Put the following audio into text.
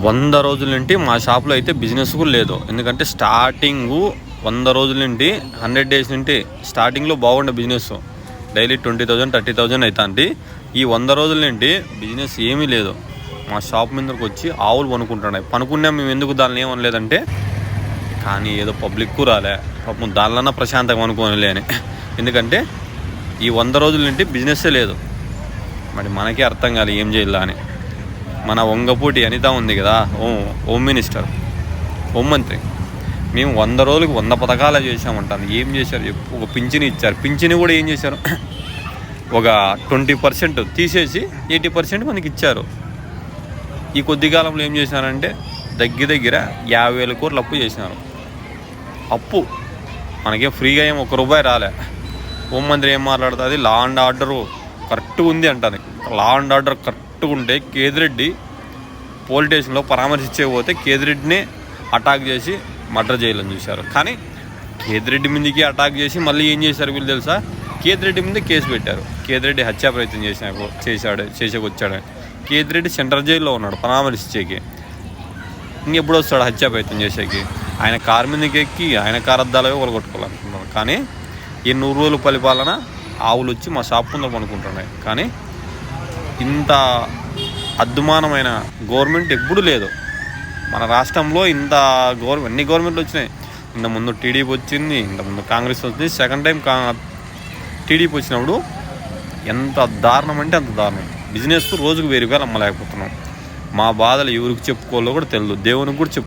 100 రోజుల నుండి మా షాప్లో అయితే బిజినెస్ కూడా లేదు. ఎందుకంటే స్టార్టింగు 100 రోజుల నుండి 100 డేస్ నుండి స్టార్టింగ్లో బాగుండే బిజినెస్ డైలీ 20,000 30,000 అవుతుంది. ఈ 100 రోజుల నుండి బిజినెస్ ఏమీ లేదు. మా షాప్ మీదకి వచ్చి ఆవులు పనుకుంటున్నాయి. పనుకున్నా మేము ఎందుకు దాన్ని ఏమనలేదంటే, కానీ ఏదో పబ్లిక్ రాలే పాపం, దానిలన్నా ప్రశాంతంగా అనుకోనిలే అని. ఎందుకంటే ఈ 100 రోజుల నుండి బిజినెస్సే లేదు. మరి మనకే అర్థం కాదు ఏం చేయాలా అని. మన వంగపూటి అనిత ఉంది కదా, హోమ్ మినిస్టర్, హోంమంత్రి, మేము 100 రోజులకు 100 పథకాలు చేసామంటాను. ఏం చేశారు చెప్పు? ఒక పింఛని ఇచ్చారు. పింఛని కూడా ఏం చేశారు, ఒక 20% తీసేసి 80% మనకి ఇచ్చారు. ఈ కొద్ది కాలంలో ఏం చేశారంటే దగ్గర 50,000 కోట్లు అప్పు చేసినారు. అప్పు మనకేం ఫ్రీగా ఏం ₹1 రాలే. హోంమంత్రి ఏం మాట్లాడుతుంది, లా అండ్ ఆర్డర్ కరెక్ట్గా ఉంది అంటాను. లా అండ్ ఆర్డర్ కరెక్ట్గా ఉంటే కేదిరెడ్డి పోలీస్ స్టేషన్లో పరామర్శించకపోతే కేదిరెడ్డినే అటాక్ చేసి మర్డర్ చేయాలని చూశారు. కానీ కేదిరెడ్డి మీదకి అటాక్ చేసి మళ్ళీ ఏం చేశారు వీళ్ళు తెలుసా, కేదిరెడ్డి మీద కేసు పెట్టారు. కేదిరెడ్డి హత్యా ప్రయత్నం చేసేకొచ్చాడు. కేదిరెడ్డి సెంట్రల్ జైల్లో ఉన్నాడు పరామర్శించేకి. ఇంకెప్పుడు వస్తాడు హత్యా ప్రయత్నం చేసేకి? ఆయన కారు మీదకి ఎక్కి ఆయన కారు అద్దాలే ఒలగొట్టుకోవాలనుకుంటున్నారు. కానీ ఈ 100 రోజుల పరిపాలన ఆవులు వచ్చి మా షాప్ ముందర పనుకుంటున్నాయి. కానీ ఇంత అద్దుమానమైన గవర్నమెంట్ ఎప్పుడు లేదు మన రాష్ట్రంలో. ఇంత ఎన్ని గవర్నమెంట్లు వచ్చినాయి. ఇంతకుముందు టీడీపీ వచ్చింది, ఇంతకుముందు కాంగ్రెస్ వచ్చింది. సెకండ్ టైం టీడీపీ వచ్చినప్పుడు ఎంత దారుణం అంటే అంత దారుణం. బిజినెస్ రోజుకు 1000 రూపాయలు అమ్మలేకపోతున్నాం. మా బాధలు ఎవరికి చెప్పుకోవాలో కూడా తెలియదు, దేవునికి కూడా